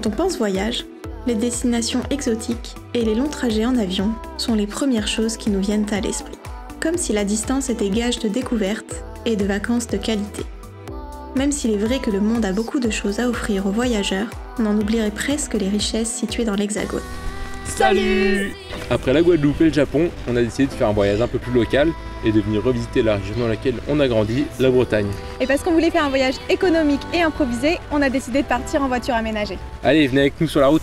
Quand on pense voyage, les destinations exotiques et les longs trajets en avion sont les premières choses qui nous viennent à l'esprit. Comme si la distance était gage de découverte et de vacances de qualité. Même s'il est vrai que le monde a beaucoup de choses à offrir aux voyageurs, on en oublierait presque les richesses situées dans l'Hexagone. Salut! Après la Guadeloupe et le Japon, on a décidé de faire un voyage un peu plus local et de venir revisiter la région dans laquelle on a grandi, la Bretagne. Et parce qu'on voulait faire un voyage économique et improvisé, on a décidé de partir en voiture aménagée. Allez, venez avec nous sur la route!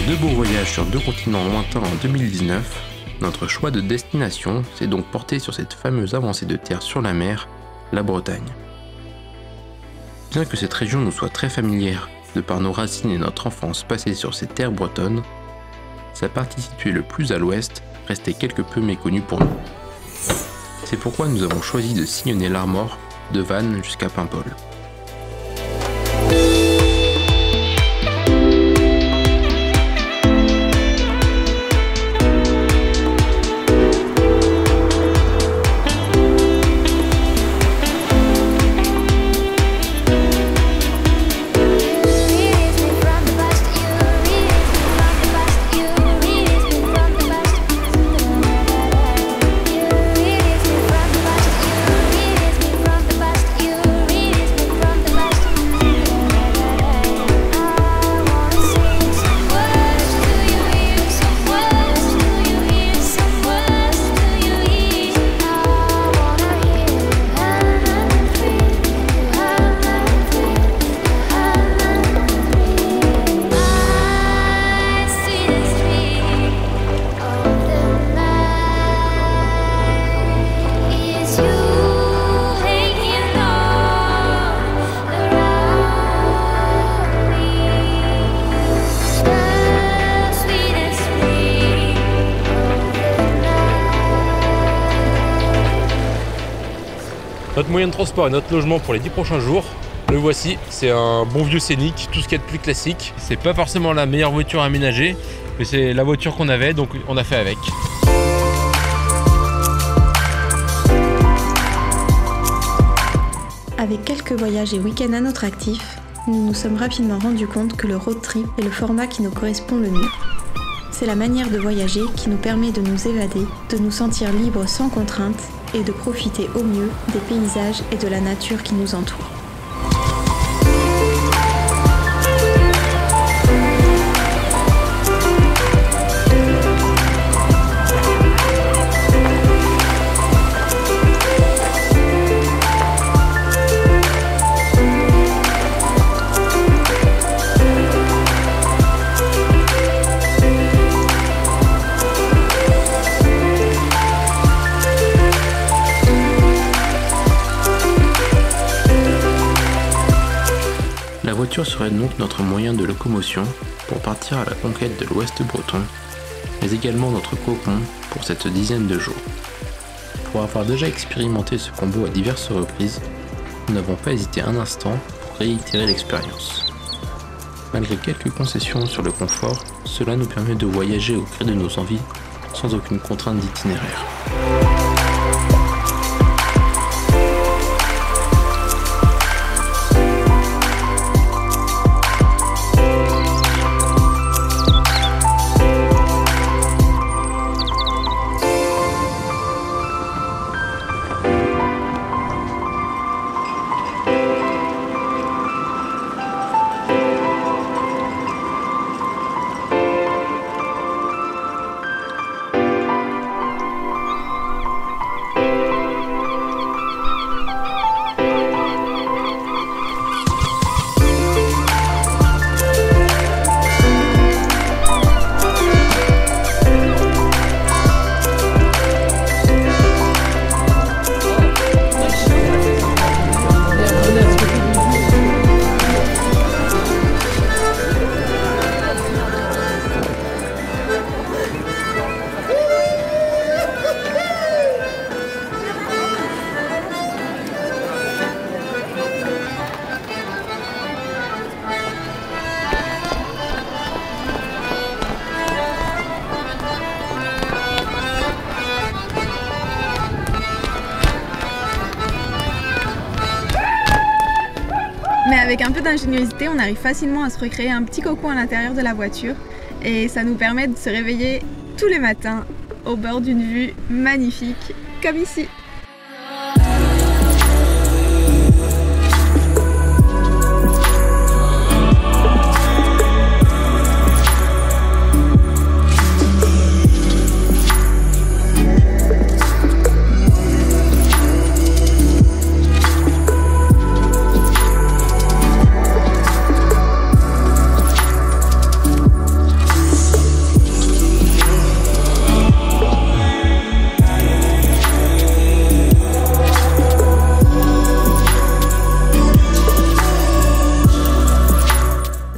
Deux beaux voyages sur deux continents lointains en 2019, notre choix de destination s'est donc porté sur cette fameuse avancée de terre sur la mer, la Bretagne. Bien que cette région nous soit très familière, de par nos racines et notre enfance passée sur ces terres bretonnes, sa partie située le plus à l'ouest restait quelque peu méconnue pour nous. C'est pourquoi nous avons choisi de sillonner l'Armor, de Vannes jusqu'à Paimpol. Notre moyen de transport et notre logement pour les 10 prochains jours, le voici, c'est un bon vieux Scénic, tout ce qu'il y a de plus classique. C'est pas forcément la meilleure voiture à aménager, mais c'est la voiture qu'on avait, donc on a fait avec. Avec quelques voyages et week-ends à notre actif, nous nous sommes rapidement rendus compte que le road trip est le format qui nous correspond le mieux. C'est la manière de voyager qui nous permet de nous évader, de nous sentir libres sans contrainte et de profiter au mieux des paysages et de la nature qui nous entoure. La voiture serait donc notre moyen de locomotion pour partir à la conquête de l'Ouest breton, mais également notre cocon pour cette dizaine de jours. Pour avoir déjà expérimenté ce combo à diverses reprises, nous n'avons pas hésité un instant pour réitérer l'expérience. Malgré quelques concessions sur le confort, cela nous permet de voyager au gré de nos envies sans aucune contrainte d'itinéraire. d'ingéniosité, on arrive facilement à se recréer un petit cocon à l'intérieur de la voiture et ça nous permet de se réveiller tous les matins au bord d'une vue magnifique comme ici.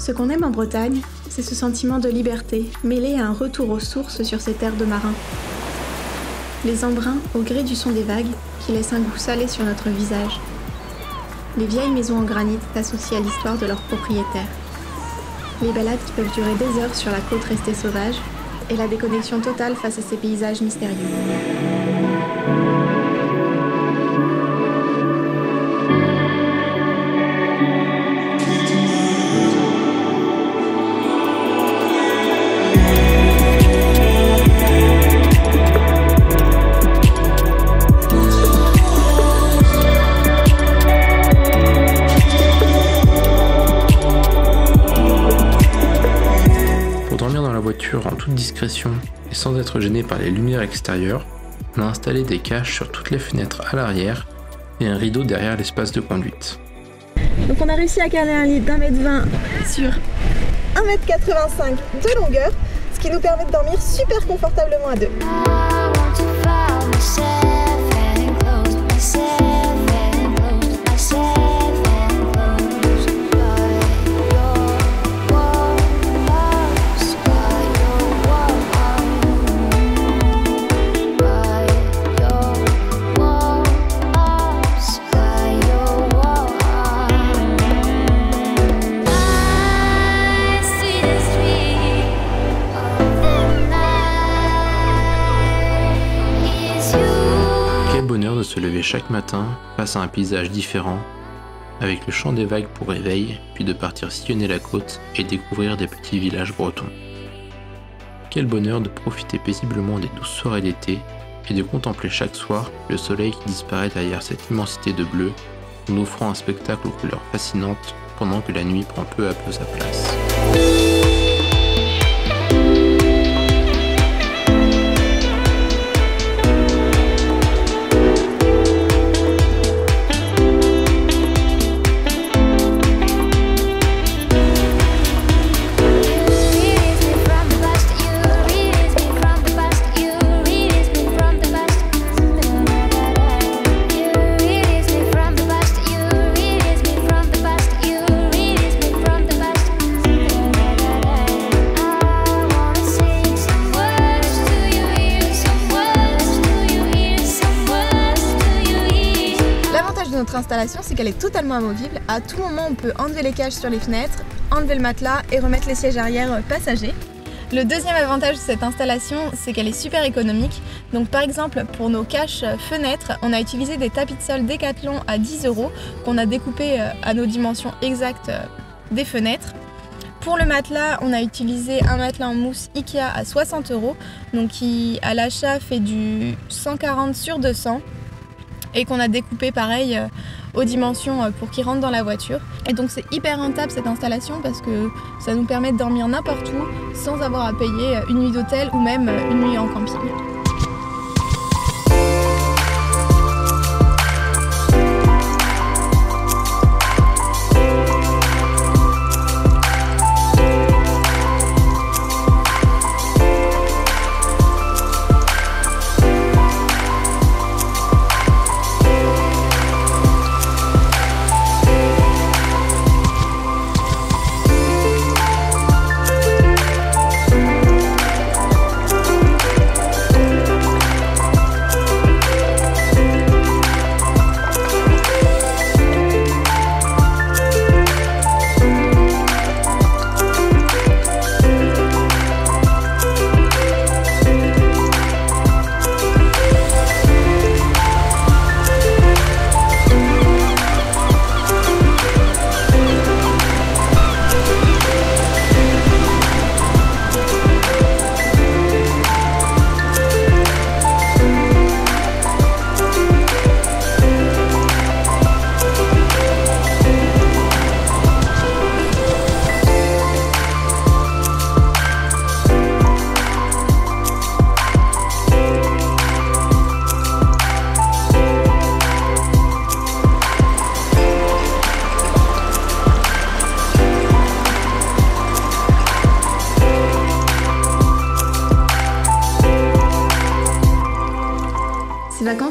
Ce qu'on aime en Bretagne, c'est ce sentiment de liberté, mêlé à un retour aux sources sur ces terres de marins. Les embruns au gré du son des vagues, qui laissent un goût salé sur notre visage. Les vieilles maisons en granit associées à l'histoire de leurs propriétaires. Les balades qui peuvent durer des heures sur la côte restée sauvage, et la déconnexion totale face à ces paysages mystérieux. En toute discrétion et sans être gêné par les lumières extérieures, on a installé des caches sur toutes les fenêtres à l'arrière et un rideau derrière l'espace de conduite. Donc on a réussi à caler un lit d'1,20 m sur 1,85 m de longueur, ce qui nous permet de dormir super confortablement à deux. De se lever chaque matin face à un paysage différent, avec le chant des vagues pour réveil, puis de partir sillonner la côte et découvrir des petits villages bretons. Quel bonheur de profiter paisiblement des douces soirées d'été et de contempler chaque soir le soleil qui disparaît derrière cette immensité de bleu, nous offrant un spectacle aux couleurs fascinantes pendant que la nuit prend peu à peu sa place. Notre installation, c'est qu'elle est totalement amovible. À tout moment, on peut enlever les caches sur les fenêtres, enlever le matelas et remettre les sièges arrière passagers. Le deuxième avantage de cette installation, c'est qu'elle est super économique. Donc par exemple, pour nos caches fenêtres, on a utilisé des tapis de sol Decathlon à 10 € qu'on a découpés à nos dimensions exactes des fenêtres. Pour le matelas, on a utilisé un matelas en mousse Ikea à 60 €, donc qui à l'achat fait du 140 sur 200. Et qu'on a découpé pareil aux dimensions pour qu'il rentre dans la voiture. Et donc c'est hyper rentable cette installation parce que ça nous permet de dormir n'importe où sans avoir à payer une nuit d'hôtel ou même une nuit en camping.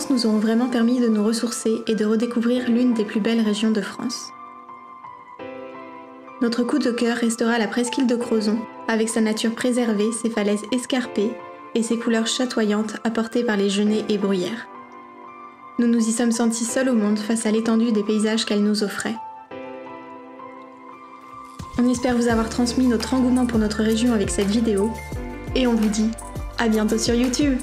vacances nous auront vraiment permis de nous ressourcer et de redécouvrir l'une des plus belles régions de France. Notre coup de cœur restera la presqu'île de Crozon, avec sa nature préservée, ses falaises escarpées et ses couleurs chatoyantes apportées par les genêts et bruyères. Nous nous y sommes sentis seuls au monde face à l'étendue des paysages qu'elle nous offrait. On espère vous avoir transmis notre engouement pour notre région avec cette vidéo, et on vous dit à bientôt sur YouTube!